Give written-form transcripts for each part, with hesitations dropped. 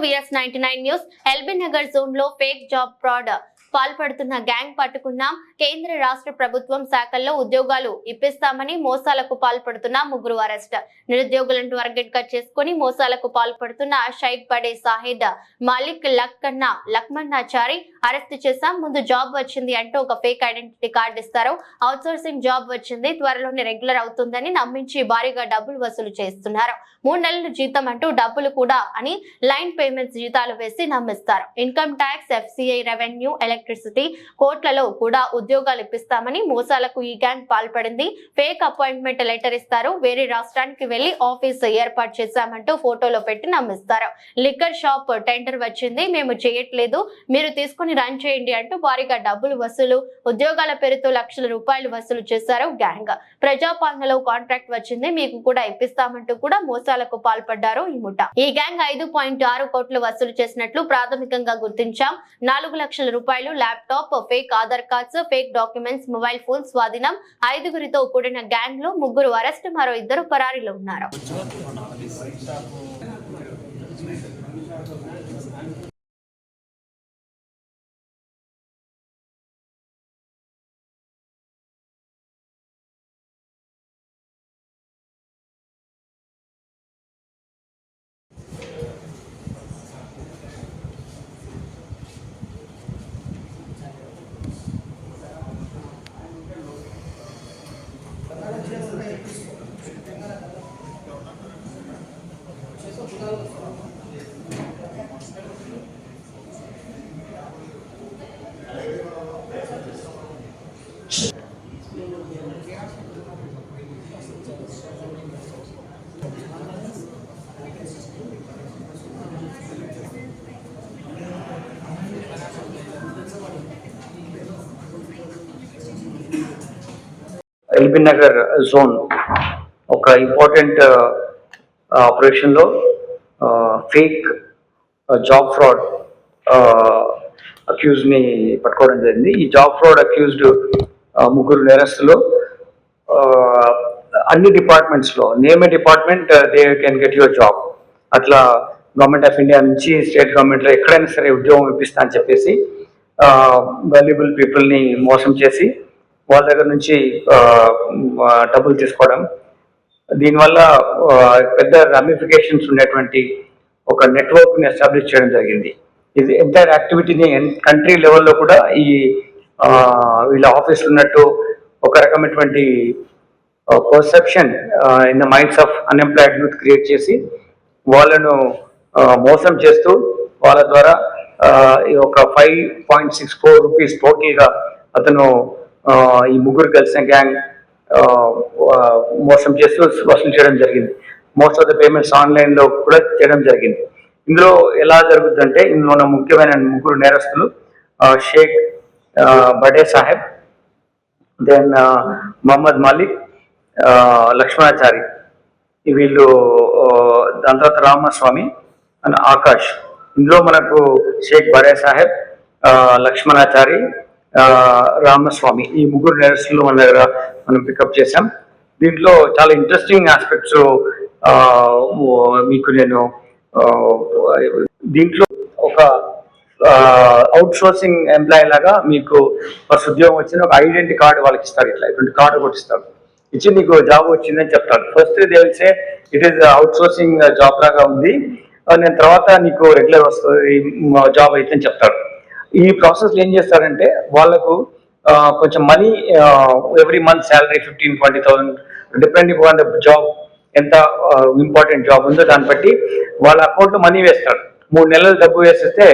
VS99 news. LB Nagar zone లో fake job fraud పాల్పడుతున్న gang పట్టుకున్నాం. కేంద్ర రాష్ట్ర ప్రభుత్వం శాఖల్లో ఉద్యోగాలు ఇప్పిస్తామని మోసాలకు పాల్పడుతున్న ముగ్గురు అరెస్ట్. నిరుద్యోగులను టార్గెట్ గా చేసుకుని మోసాలకు పాల్పడుతున్న షైక్ బడే సాహిద్, మాలిక్ లక్మన్నాచారి అరెస్ట్ చేశాం. ముందు జాబ్ వచ్చింది అంటూ ఒక ఫేక్ ఐడెంటిటీ కార్డు ఇస్తారు. అవుట్ సోర్సింగ్ జాబ్ వచ్చింది, త్వరలోనే రెగ్యులర్ అవుతుందని నమ్మించి భారీగా డబ్బులు వసూలు చేస్తున్నారు. 3 నెలల జీతం అంటూ డబ్బులు కూడా అని లైన్ పేమెంట్స్ జీతాలు వేసి నమ్మిస్తారు. Income tax, FCI, revenue, electricity, కోర్టులలో కూడా ఉద్యోగాలు ఇప్పిస్తామని మోసాలకు ఈ గ్యాంగ్ పాల్పడింది. ఫేక్ అపాయింట్మెంట్ లెటర్ ఇస్తారు. వేరే రాష్ట్రానికి వెళ్లి ఆఫీస్ ఏర్పాటు చేశామంటూ ఫోటోలో పెట్టి నమ్మిస్తారు. లిక్కర్ షాప్ టెండర్ వచ్చింది, మేము చేయట్లేదు, మీరు తీసుకుని రన్ చేయండి అంటూ భారీగా డబ్బులు వసూలు, ఉద్యోగాల పేరుతో లక్షల రూపాయలు వసూలు చేశారు గ్యాంగ్. ప్రజాపాలనలో కాంట్రాక్ట్ వచ్చింది, మీకు కూడా ఇప్పిస్తామంటూ కూడా మోసాలకు పాల్పడ్డారు ఈ ముఠా. ఈ గ్యాంగ్ 5.6 కోట్లు వసూలు చేసినట్లు ప్రాథమికంగా గుర్తించాం. 4 లక్షల రూపాయలు, laptop, fake Aadhaar cards, fake documents, mobile phone స్వాధీనం. 5గురితో కూడిన గ్యాంగ్ లో 3 అరెస్ట్, మరో 2 పరారీలో ఉన్నారు. ఎల్బీ నగర్ జోన్ ఒక ఇంపార్టెంట్ ఆపరేషన్లో ఫేక్ జాబ్ ఫ్రాడ్ అక్యూజ్ని పట్టుకోవడం జరిగింది. ఈ జాబ్ ఫ్రాడ్ అక్యూజ్డ్ 3 నేరస్తులు అన్ని డిపార్ట్మెంట్స్లో, name a department they can get your job, అట్లా గవర్నమెంట్ ఆఫ్ ఇండియా నుంచి స్టేట్ గవర్నమెంట్లో ఎక్కడైనా సరే ఉద్యోగం ఇప్పిస్తా అని చెప్పేసి వాల్యుబుల్ పీపుల్ని మోసం చేసి వాళ్ళ దగ్గర నుంచి డబ్బులు తీసుకోవడం. దీనివల్ల పెద్ద రామిఫికేషన్స్ ఉన్నటువంటి ఒక నెట్వర్క్ని ఎస్టాబ్లిష్ చేయడం జరిగింది. ఇది ఎంటైర్ యాక్టివిటీని కంట్రీ లెవెల్లో కూడా ఈ వీళ్ళ ఆఫీసులు ఉన్నట్టు ఒక రకమైనటువంటి perception in the minds of unemployed youth create చేసి వాళ్ళను మోసం చేస్తూ వాళ్ళ ద్వారా ఒక 5.6 crore రూపీస్ టోటల్గా అతను ఈ 3 కలిసిన గ్యాంగ్ మోసం చేస్తూ వసూలు చేయడం జరిగింది. మోస్ట్ ఆఫ్ ద పేమెంట్స్ ఆన్లైన్లో కూడా చేయడం జరిగింది. ఇందులో ఎలా జరుగుతుందంటే, ఇందులో ఉన్న ముఖ్యమైన 3 నేరస్తులు షేక్ బడే సాహెబ్, దెన్ మహమ్మద్ మాలిక్, లక్ష్మణాచారి, వీళ్ళు, దాని తర్వాత రామస్వామి అండ్ ఆకాష్. ఇందులో మనకు షేక్ బడే సాహెబ్, లక్ష్మణాచారి, రామస్వామి, ఈ 3 నేరస్తులు మన దగ్గర మనం పికప్ చేసాం. దీంట్లో చాలా ఇంట్రెస్టింగ్ ఆస్పెక్ట్స్ మీకు నేను దీంట్లో ఒక అవుట్ సోర్సింగ్ ఎంప్లాయీ లాగా మీకు ఫస్ట్ ఉద్యోగం వచ్చిన ఒక ఐడెంటిటీ కార్డు వాళ్ళకి ఇస్తారు. ఇటువంటి కార్డు కూడా ఇస్తారు, ఇచ్చి నీకు జాబ్ వచ్చిందని చెప్తాడు. ఫస్ట్ తెలిసే it is out sourcing job లాగా ఉంది, నేను తర్వాత నీకు రెగ్యులర్ వస్తుంది జాబ్ అయితే అని చెప్తాడు. ఈ ప్రాసెస్లో ఏం చేస్తారంటే వాళ్ళకు కొంచెం money every month salary 15-20,000 depending on the job, ఎంత ఇంపార్టెంట్ జాబ్ ఉందో దాన్ని బట్టి వాళ్ళ అకౌంట్లో మనీ వేస్తాడు. 3 నెలలు డబ్బు వేసేస్తే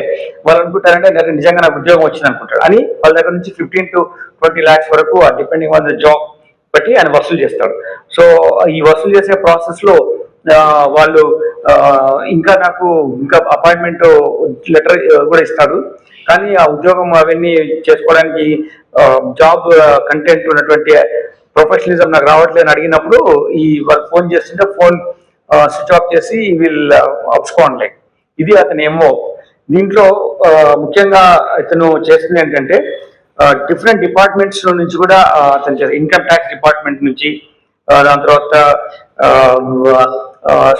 వాళ్ళు అనుకుంటారంటే నాకు నిజంగా నాకు ఉద్యోగం వచ్చింది అనుకుంటాడు. అని వాళ్ళ దగ్గర నుంచి 15 to 20 lakhs వరకు డిపెండింగ్ ఆన్ ద జాబ్ బట్టి ఆయన వసూలు చేస్తాడు. సో ఈ వసూలు చేసే ప్రాసెస్లో వాళ్ళు ఇంకా నాకు ఇంకా అపాయింట్మెంట్ లెటర్ కూడా ఇస్తాడు, కానీ ఆ ఉద్యోగం అవన్నీ చేసుకోవడానికి జాబ్ కంటెంట్ ఉన్నటువంటి ప్రొఫెషనలిజం నాకు రావట్లేదని అడిగినప్పుడు ఈ వాళ్ళు ఫోన్ చేస్తుంటే ఫోన్ స్విచ్ ఆఫ్ చేసి వీల్ అప్స్కోండి. ఇది అతను ఏమో. దీంట్లో ముఖ్యంగా ఇతను చేస్తుంది ఏంటంటే డిఫరెంట్ డిపార్ట్మెంట్స్ నుంచి కూడా అతను చేస్తారు. ఇన్కమ్ ట్యాక్స్ డిపార్ట్మెంట్ నుంచి, దాని తర్వాత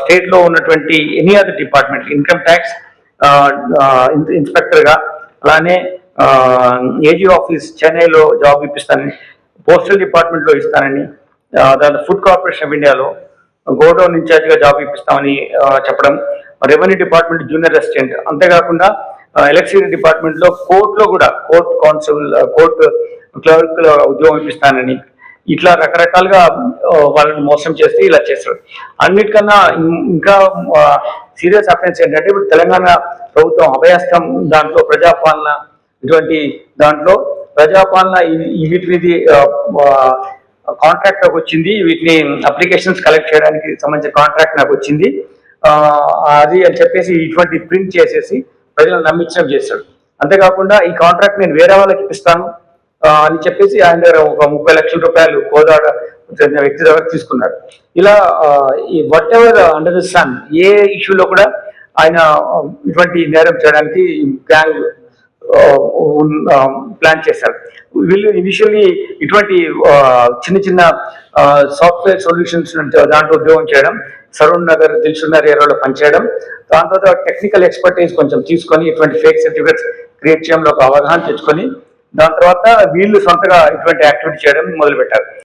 స్టేట్ లో ఉన్నటువంటి any other department, income tax, ఇన్స్పెక్టర్గా, అలానే ఏజీ ఆఫీస్ చెన్నైలో జాబ్ ఇప్పిస్తానని, పోస్టల్ డిపార్ట్మెంట్లో ఇస్తానని, దాని ఫుడ్ కార్పొరేషన్ ఆఫ్ ఇండియాలో గోడౌన్ ఇన్ఛార్జ్గా జాబ్ ఇప్పిస్తామని చెప్పడం, రెవెన్యూ డిపార్ట్మెంట్ జూనియర్ అసిస్టెంట్, అంతేకాకుండా ఎలక్ట్రిసిటీ డిపార్ట్మెంట్లో కోర్టులో కూడా కోర్ట్ కాన్స్టబుల్, కోర్టు క్లర్క్ ఉద్యోగం ఇప్పిస్తానని, ఇట్లా రకరకాలుగా వాళ్ళని మోసం చేస్తే ఇలా చేస్తారు. అన్నిటికన్నా ఇంకా సీరియస్ అఫెన్స్ ఏంటంటే ఇప్పుడు తెలంగాణ ప్రభుత్వం అభయస్థం దాంట్లో ప్రజాపాలన, ఇటువంటి దాంట్లో ప్రజాపాలన వీటిని కాంట్రాక్ట్ నాకు వచ్చింది, వీటిని అప్లికేషన్స్ కలెక్ట్ చేయడానికి సంబంధించిన కాంట్రాక్ట్ నాకు వచ్చింది అది అని చెప్పేసి ఇటువంటి ప్రింట్ చేసేసి ప్రజలను నమ్మించడం చేస్తాడు. అంతేకాకుండా ఈ కాంట్రాక్ట్ నేను వేరే వాళ్ళకి ఇప్పిస్తాను అని చెప్పేసి ఆయన దగ్గర ఒక 30 లక్షల రూపాయలు కోదాడ చెందిన వ్యక్తి దగ్గర తీసుకున్నాడు. ఇలా ఈ whatever under the sun a ఇష్యూలో కూడా ఆయన ఇటువంటి నేరం చేయడానికి గ్యాంగ్ ప్లాన్ చేశారు. వీళ్ళు ఇనిషియల్లీ ఇటువంటి చిన్న చిన్న సాఫ్ట్వేర్ సొల్యూషన్స్ దాంట్లో ఉద్యోగం చేయడం, సరూర్ నగర్, దిల్సుఖ్ నగర్ ఏరియాలో పనిచేయడం, దాని తర్వాత టెక్నికల్ ఎక్స్పర్టైజ్ కొంచెం తీసుకొని ఇటువంటి ఫేక్ సర్టిఫికేట్స్ క్రియేట్ చేయడంలో ఒక అవగాహన తెచ్చుకొని దాని తర్వాత వీళ్ళు సొంతగా ఇటువంటి యాక్టివిటీ చేయడం మొదలుపెట్టారు.